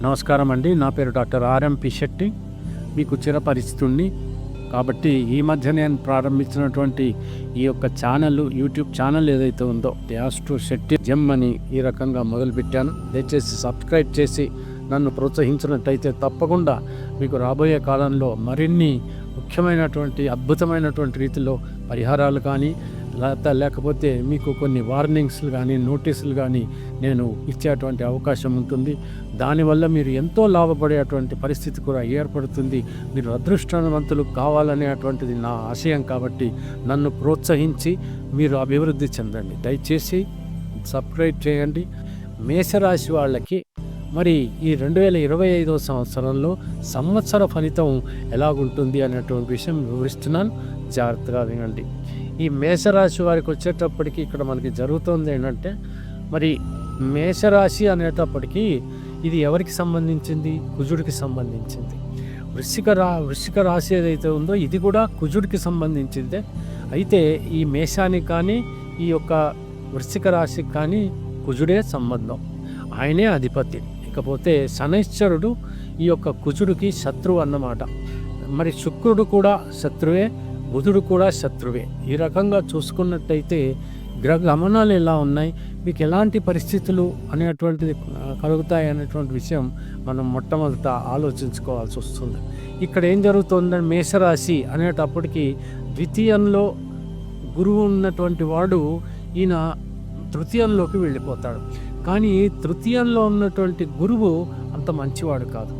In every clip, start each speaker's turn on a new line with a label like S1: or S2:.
S1: నమస్కారం అండి. నా పేరు డాక్టర్ ఆర్ఎంపి శెట్టి. మీకు చిరపరిచితుణ్ణి. కాబట్టి ఈ మధ్య నేను ప్రారంభించినటువంటి ఈ యొక్క యూట్యూబ్ ఛానల్ ఏదైతే ఉందో యాస్ట్రో శెట్టి జెమ్ అని ఈ రకంగా మొదలుపెట్టాను. దయచేసి సబ్స్క్రైబ్ చేసి నన్ను ప్రోత్సహించినట్టయితే తప్పకుండా మీకు రాబోయే కాలంలో మరిన్ని ముఖ్యమైనటువంటి అద్భుతమైనటువంటి రీతిలో పరిహారాలు కానీ లేకపోతే మీకు కొన్ని వార్నింగ్స్లు కానీ నోటీసులు కానీ నేను ఇచ్చేటువంటి అవకాశం ఉంటుంది. దానివల్ల మీరు ఎంతో లాభపడేటువంటి పరిస్థితి కూడా ఏర్పడుతుంది. మీరు అదృష్టవంతులు కావాలనేటువంటిది నా ఆశయం. కాబట్టి నన్ను ప్రోత్సహించి మీరు అభివృద్ధి చెందండి. దయచేసి సబ్స్క్రైబ్ చేయండి. మేషరాశి వాళ్ళకి మరి ఈ 2025 సంవత్సరంలో సంవత్సర ఫలితం ఎలాగుంటుంది అనేటువంటి విషయం వివరిస్తున్నాను. జాగ్రత్తగా వినండి. ఈ మేషరాశి వారికి వచ్చేటప్పటికి ఇక్కడ మనకి జరుగుతుంది ఏంటంటే, మరి మేషరాశి అనేటప్పటికీ ఇది ఎవరికి సంబంధించింది? కుజుడికి సంబంధించింది. వృశ్చిక రాశి ఏదైతే ఉందో ఇది కూడా కుజుడికి సంబంధించిందే. అయితే ఈ మేషానికి కానీ ఈ యొక్క వృశ్చిక రాశికి కానీ కుజుడే సంబంధం, ఆయనే అధిపతి. ఇకపోతే శనైశ్వరుడు ఈ యొక్క కుజుడికి శత్రువు అన్నమాట. మరి శుక్రుడు కూడా శత్రువే, బుధుడు కూడా శత్రువే. ఈ రకంగా చూసుకున్నట్టయితే గ్రహ గమనాలు ఎలా ఉన్నాయి, మీకు ఎలాంటి పరిస్థితులు అనేటువంటిది కలుగుతాయి అనేటువంటి విషయం మనం మొట్టమొదట ఆలోచించుకోవాల్సి వస్తుంది. ఇక్కడ ఏం జరుగుతుందంటే, మేషరాశి అనేటప్పటికి ద్వితీయంలో గురువు ఉన్నటువంటి వాడు ఈయన తృతీయంలోకి వెళ్ళిపోతాడు. కానీ తృతీయంలో ఉన్నటువంటి గురువు అంత మంచివాడు కాదు.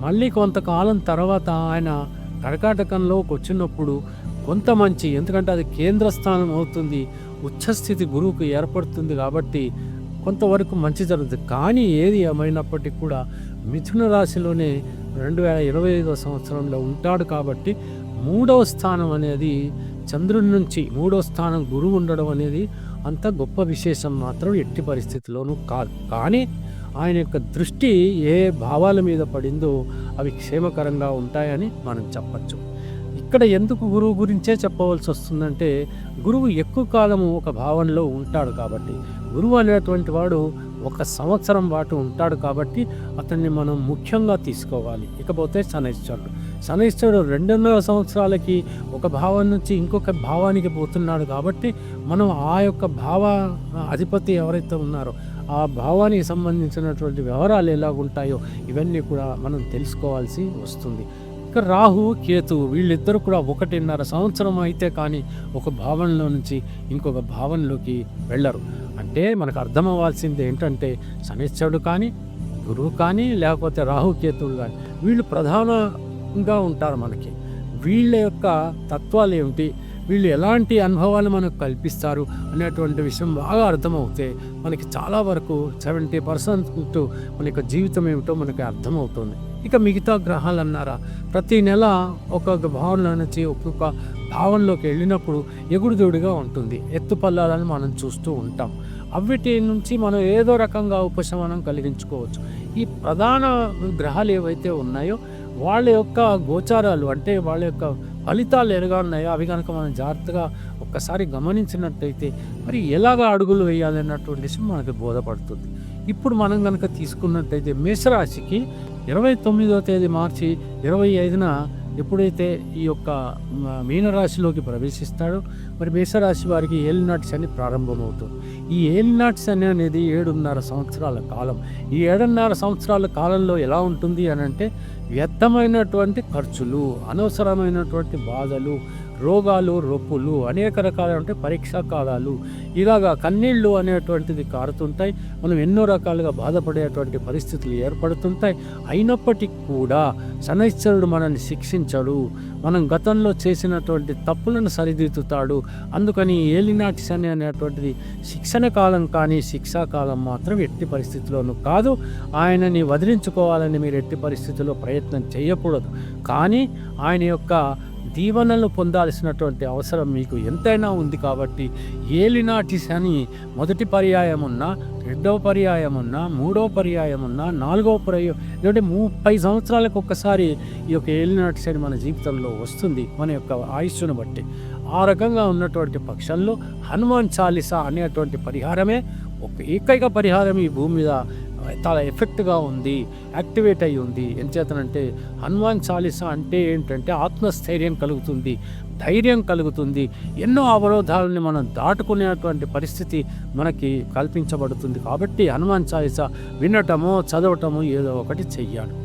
S1: మళ్ళీ కొంతకాలం తర్వాత ఆయన కర్కాటకంలోకి వచ్చినప్పుడు కొంత మంచి, ఎందుకంటే అది కేంద్ర స్థానం అవుతుంది, ఉచ్చస్థితి గురువుకు ఏర్పడుతుంది. కాబట్టి కొంతవరకు మంచి జరుగుతుంది. కానీ ఏది ఏమైనప్పటికీ కూడా మిథున రాశిలోనే 2025 సంవత్సరంలో ఉంటాడు. కాబట్టి 3వ స్థానం అనేది చంద్రుడి నుంచి 3వ స్థానం గురువు ఉండడం అనేది అంత గొప్ప విశేషం మాత్రం ఎట్టి పరిస్థితుల్లోనూ కాదు. కానీ ఆయన యొక్క దృష్టి ఏ భావాల మీద పడిందో అవి క్షేమకరంగా ఉంటాయని మనం చెప్పచ్చు. ఇక్కడ ఎందుకు గురువు గురించే చెప్పవలసి వస్తుందంటే, గురువు ఎక్కువ కాలము ఒక భావనలో ఉంటాడు. కాబట్టి గురువు అనేటువంటి వాడు 1 సంవత్సరం పాటు ఉంటాడు. కాబట్టి అతన్ని మనం ముఖ్యంగా తీసుకోవాలి. ఇకపోతే శనైశ్వరుడు 2.5 సంవత్సరాలకి ఒక భావం నుంచి ఇంకొక భావానికి పోతున్నాడు. కాబట్టి మనం ఆ యొక్క భావ అధిపతి ఎవరైతే ఉన్నారో ఆ భావానికి సంబంధించినటువంటి వివరాలు ఎలా ఉంటాయో ఇవన్నీ కూడా మనం తెలుసుకోవాల్సి వస్తుంది. ఇక రాహు కేతువు వీళ్ళిద్దరూ కూడా 1.5 సంవత్సరం అయితే కానీ ఒక భావనలో నుంచి ఇంకొక భావనలోకి వెళ్ళరు. అంటే మనకు అర్థం అవ్వాల్సింది ఏంటంటే, శనైశ్వరుడు కానీ గురువు కానీ లేకపోతే రాహు కేతువులు కానీ వీళ్ళు ప్రధానంగా ఉంటారు మనకి. వీళ్ళ యొక్క తత్వాలు ఏమిటి, వీళ్ళు ఎలాంటి అనుభవాలు మనకు కల్పిస్తారు అనేటువంటి విషయం బాగా అర్థమవుతే మనకి చాలా వరకు 70% మన యొక్క జీవితం ఏమిటో మనకి అర్థమవుతుంది. ఇక మిగతా గ్రహాలు అన్నారా, ప్రతి నెల ఒక్కొక్క భావనలో నుంచి ఒక్కొక్క భావనలోకి వెళ్ళినప్పుడు ఎగుడుదొడుగా ఉంటుంది. ఎత్తుపల్లాలని మనం చూస్తూ ఉంటాం. అవిటి నుంచి మనం ఏదో రకంగా ఉపశమనం కలిగించుకోవచ్చు. ఈ ప్రధాన గ్రహాలు ఏవైతే ఉన్నాయో వాళ్ళ యొక్క గోచారాలు, అంటే వాళ్ళ యొక్క ఫలితాలు ఎలాగా ఉన్నాయో అవి కనుక మనం జాగ్రత్తగా ఒక్కసారి గమనించినట్టయితే మరి ఎలాగ అడుగులు వేయాలన్నటువంటి విషయం మనకు బోధపడుతుంది. ఇప్పుడు మనం కనుక తీసుకున్నట్టయితే మేషరాశికి 29వ తేదీ మార్చి 25న ఎప్పుడైతే ఈ యొక్క మీనరాశిలోకి ప్రవేశిస్తాడో మరి మేషరాశి వారికి ఏలినాటి శని ప్రారంభమవుతుంది. ఈ ఏలినాటి శని అనేది 7.5 సంవత్సరాల కాలం. ఈ 7.5 సంవత్సరాల కాలంలో ఎలా ఉంటుంది అని అంటే, వ్యర్థమైనటువంటి ఖర్చులు, అనవసరమైనటువంటి బాధలు, రోగాలు, రొప్పులు, అనేక రకాలైన పరీక్షా కాలాలు, ఇలాగా కన్నీళ్ళు అనేటువంటిది కారుతుంటాయి. మనం ఎన్నో రకాలుగా బాధపడేటువంటి పరిస్థితులు ఏర్పడుతుంటాయి. అయినప్పటికీ కూడా శనైశ్వరుడు మనల్ని శిక్షించడు. మనం గతంలో చేసినటువంటి తప్పులను సరిదిద్దుతాడు. అందుకని ఏలినాటి శని అనేటువంటిది శిక్షణ కాలం కానీ శిక్షాకాలం మాత్రం ఎట్టి పరిస్థితుల్లోనూ కాదు. ఆయనని వదిలించుకోవాలని మీరు ఎట్టి పరిస్థితుల్లో ప్రయత్నం చేయకూడదు. కానీ ఆయన యొక్క దీవెనలు పొందాల్సినటువంటి అవసరం మీకు ఎంతైనా ఉంది. కాబట్టి ఏలినాటి శని మొదటి పర్యాయం ఉన్నా, రెండవ పర్యాయం ఉన్నా, మూడవ పర్యాయం ఉన్నా, నాలుగవ పర్యాయం, లేదంటే 30 సంవత్సరాలకు ఒక్కసారి ఈ యొక్క ఏలినాటి శని మన జీవితంలో వస్తుంది, మన యొక్క ఆయుష్ను బట్టి. ఆ రకంగా ఉన్నటువంటి పక్షంలో హనుమాన్ చాలీసా అనేటువంటి పరిహారమే ఒక ఏకైక పరిహారం ఈ భూమి మీద చాలా ఎఫెక్ట్గా ఉంది, యాక్టివేట్ అయి ఉంది. ఎంచేతనంటే హనుమాన్ చాలీసా అంటే ఏంటంటే ఆత్మస్థైర్యం కలుగుతుంది, ధైర్యం కలుగుతుంది, ఎన్నో అవరోధాలని మనం దాటుకునేటువంటి పరిస్థితి మనకి కల్పించబడుతుంది. కాబట్టి హనుమాన్ చాలీసా వినటమో చదవటమో ఏదో ఒకటి చెయ్యాలి.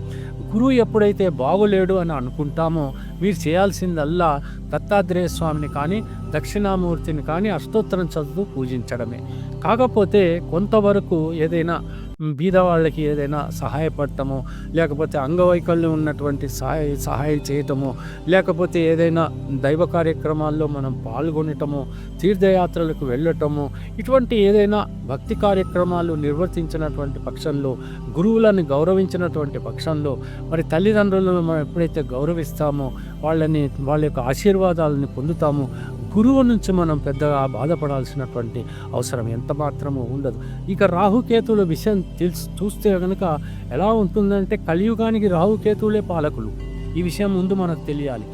S1: గురువు ఎప్పుడైతే బాగులేడు అని అనుకుంటామో మీరు చేయాల్సిందల్లా దత్తాత్రేయ స్వామిని కానీ దక్షిణామూర్తిని కానీ అష్టోత్తరం చదువుతూ పూజించడమే. కాకపోతే కొంతవరకు ఏదైనా బీదవాళ్ళకి ఏదైనా సహాయపడటమో, లేకపోతే అంగవైకల్యం ఉన్నటువంటి సహాయం చేయటమో, లేకపోతే ఏదైనా దైవ కార్యక్రమాల్లో మనం పాల్గొనటమో, తీర్థయాత్రలకు వెళ్ళటమో, ఇటువంటి ఏదైనా భక్తి కార్యక్రమాలు నిర్వర్తించినటువంటి పక్షంలో, గురువులను గౌరవించినటువంటి పక్షంలో, మరి తల్లిదండ్రులను మనం ఎప్పుడైతే గౌరవిస్తామో వాళ్ళ యొక్క ఆశీర్వాదాలని పొందుతామో గురువు నుంచి మనం పెద్దగా బాధపడాల్సినటువంటి అవసరం ఎంత మాత్రమూ ఉండదు. ఇక రాహుకేతువుల విషయం చూస్తే కనుక ఎలా ఉంటుందంటే కలియుగానికి రాహుకేతువులే పాలకులు. ఈ విషయం ముందు మనకు తెలియాలి.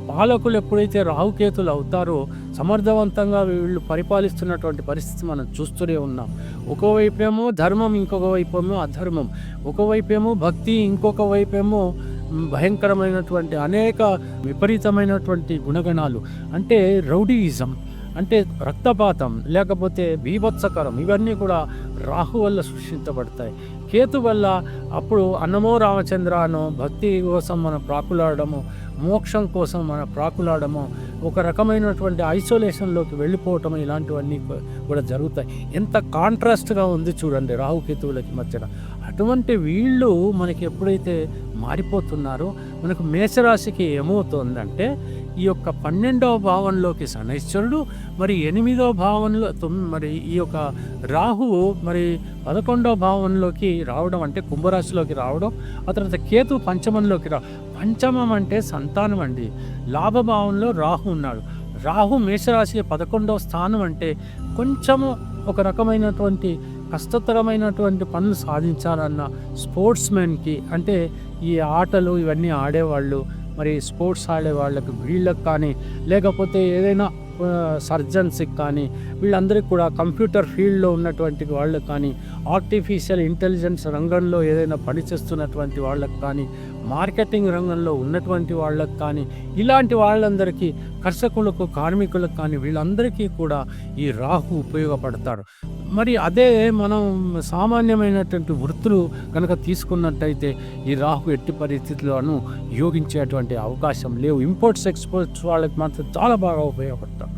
S1: పాలకులు ఎప్పుడైతే రాహుకేతులు అవుతారో సమర్థవంతంగా వీళ్ళు పరిపాలిస్తున్నటువంటి పరిస్థితి మనం చూస్తూనే ఉన్నాం. ఒకవైపేమో ధర్మం, ఇంకొక వైపేమో అధర్మం, ఒకవైపేమో భక్తి, ఇంకొక వైపేమో భయంకరమైనటువంటి అనేక విపరీతమైనటువంటి గుణగణాలు, అంటే రౌడీయిజం, అంటే రక్తపాతం, లేకపోతే బీభత్సకరం, ఇవన్నీ కూడా రాహు వల్ల సృష్టించబడతాయి. కేతు వల్ల అప్పుడు అన్నమో రామచంద్ర అనో భక్తి కోసం మనం ప్రాకులాడము, మోక్షం కోసం మనం ప్రాకులాడము, ఒక రకమైనటువంటి ఐసోలేషన్లోకి వెళ్ళిపోవటం, ఇలాంటివన్నీ కూడా జరుగుతాయి. ఎంత కాంట్రాస్ట్గా ఉంది చూడండి రాహుకేతువులకి మధ్యన. అటువంటి వీళ్ళు మనకి ఎప్పుడైతే మారిపోతున్నారో మనకు మేషరాశికి ఏమవుతుందంటే ఈ యొక్క 12వ భావంలోకి శనైశ్వరుడు, మరి 8వ భావంలో మరి ఈ యొక్క రాహువు మరి 11వ భావంలోకి రావడం, అంటే కుంభరాశిలోకి రావడం. ఆ తర్వాత కేతు పంచమంలోకి పంచమం అంటే సంతానం అండి. లాభభావంలో రాహు ఉన్నాడు. రాహు మేషరాశి 11వ స్థానం అంటే కొంచెము ఒక రకమైనటువంటి కష్టతరమైనటువంటి పనులు సాధించాలన్న స్పోర్ట్స్మెన్కి, అంటే ఈ ఆటలు ఇవన్నీ ఆడేవాళ్ళు, మరి స్పోర్ట్స్ ఆడే వాళ్ళకి వీళ్ళకి కానీ, లేకపోతే ఏదైనా సర్జన్స్కి కానీ, వీళ్ళందరికీ కూడా కంప్యూటర్ ఫీల్డ్లో ఉన్నటువంటి వాళ్ళకి కానీ, ఆర్టిఫిషియల్ ఇంటెలిజెన్స్ రంగంలో ఏదైనా పనిచేస్తున్నటువంటి వాళ్ళకి కానీ, మార్కెటింగ్ రంగంలో ఉన్నటువంటి వాళ్ళకి కానీ, ఇలాంటి వాళ్ళందరికీ, కర్షకులకు, కార్మికులకు కానీ, వీళ్ళందరికీ కూడా ఈ రాహు ఉపయోగపడతాడు. మరి అదే మనం సామాన్యమైనటువంటి వృత్తులు కనుక తీసుకున్నట్టయితే ఈ రాహు ఎట్టి పరిస్థితుల్లోనూ యోగించేటువంటి అవకాశం లేవు. ఇంపోర్ట్స్ ఎక్స్పోర్ట్స్ వాళ్ళకి మాత్రం చాలా బాగా ఉపయోగపడతాం.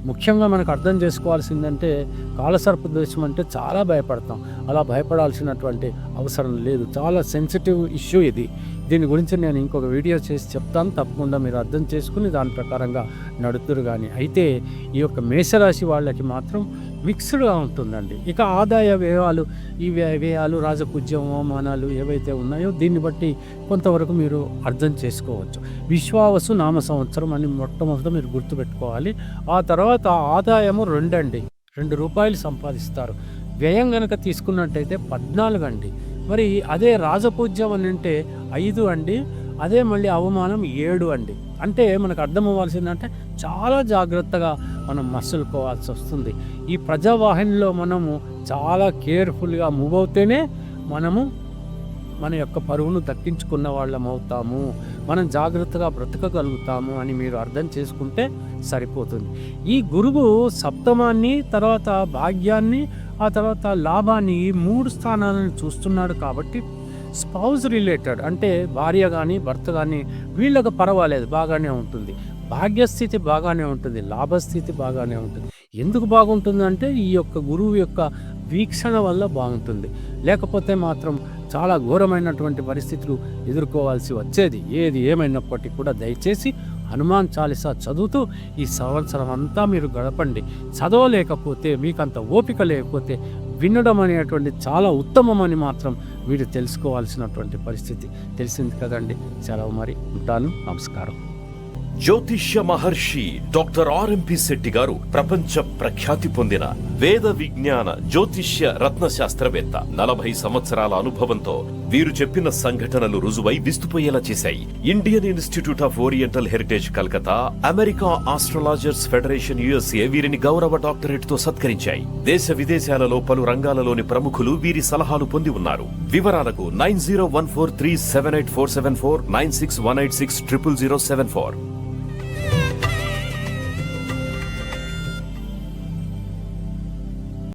S1: ముఖ్యంగా మనకు అర్థం చేసుకోవాల్సిందంటే కాలసర్ప దోషం అంటే చాలా భయపడతాం. అలా భయపడాల్సినటువంటి అవసరం లేదు. చాలా సెన్సిటివ్ ఇష్యూ ఇది. దీని గురించి నేను ఇంకొక వీడియో చేసి చెప్తాను. తప్పకుండా మీరు అర్థం చేసుకుని దాని ప్రకారంగా నడుతురు. కానీ అయితే ఈ యొక్క మేషరాశి వాళ్ళకి మాత్రం మిక్స్డ్గా ఉంటుందండి. ఇక ఆదాయ వ్యయాలు, ఈ వ్యయాలు, రాజపూజ్యం, అవమానాలు ఏవైతే ఉన్నాయో దీన్ని బట్టి కొంతవరకు మీరు అర్థం చేసుకోవచ్చు. విశ్వావసు నామ సంవత్సరం అని మొట్టమొదట మీరు గుర్తుపెట్టుకోవాలి. ఆ తర్వాత ఆదాయము 2 అండి, 2 రూపాయలు సంపాదిస్తారు. వ్యయం కనుక తీసుకున్నట్టయితే 14 అండి. మరి అదే రాజపూజ్యం అని అంటే 5 అండి. అదే మళ్ళీ అవమానం 7 అండి. అంటే మనకు అర్థం అవ్వాల్సిందంటే చాలా జాగ్రత్తగా మనం మసులుకోవాల్సి వస్తుంది. ఈ ప్రజావాహినిలో మనము చాలా కేర్ఫుల్గా మూవ్ అవుతేనే మనము మన యొక్క పరువును దక్కించుకున్న వాళ్ళం అవుతాము, మనం జాగ్రత్తగా బ్రతకగలుగుతాము అని మీరు అర్థం చేసుకుంటే సరిపోతుంది. ఈ గురువు సప్తమాన్ని, తర్వాత భాగ్యాన్ని, ఆ తర్వాత లాభాన్ని, ఈ 3 స్థానాలను చూస్తున్నాడు. కాబట్టి స్పౌజ్ రిలేటెడ్, అంటే భార్య కానీ భర్త కానీ వీళ్ళకి పర్వాలేదు, బాగానే ఉంటుంది. భాగ్యస్థితి బాగానే ఉంటుంది, లాభస్థితి బాగానే ఉంటుంది. ఎందుకు బాగుంటుందంటే ఈ యొక్క గురువు యొక్క వీక్షణ వల్ల బాగుంటుంది. లేకపోతే మాత్రం చాలా ఘోరమైనటువంటి పరిస్థితులు ఎదుర్కోవాల్సి వచ్చేది. ఏది ఏమైనప్పటికీ కూడా దయచేసి హనుమాన్ చాలీసా చదువుతూ ఈ సంవత్సరం అంతా మీరు గడపండి. చదవలేకపోతే, మీకు అంత ఓపిక లేకపోతే వినడం అనేటువంటి చాలా ఉత్తమమని మాత్రం మీరు తెలుసుకోవాల్సినటువంటి పరిస్థితి. తెలిసింది కదండి. సెలవు, మరి ఉంటాను. నమస్కారం.
S2: జ్యోతిష్య మహర్షి డాక్టర్ ఆర్ఎంపి శెట్టి గారు ప్రపంచ ప్రఖ్యాతి పొందిన వేద విజ్ఞాన జ్యోతిష్య రత్న శాస్త్రవేత్త. 40 సంవత్సరాల అనుభవంతో వీరు చెప్పిన సంఘటనలు రుజువై విస్తుపోయేలా చేశాయి. Indian institute of oriental heritage Calcutta, America astrologers federation USA వీరిని గౌరవ డాక్టరేట్ తో సత్కరించాయి. దేశ విదేశాలలో పలు రంగాలలోని ప్రముఖులు వీరి సలహాలు పొంది ఉన్నారు. వివరాలకు 9014378474 9618600074.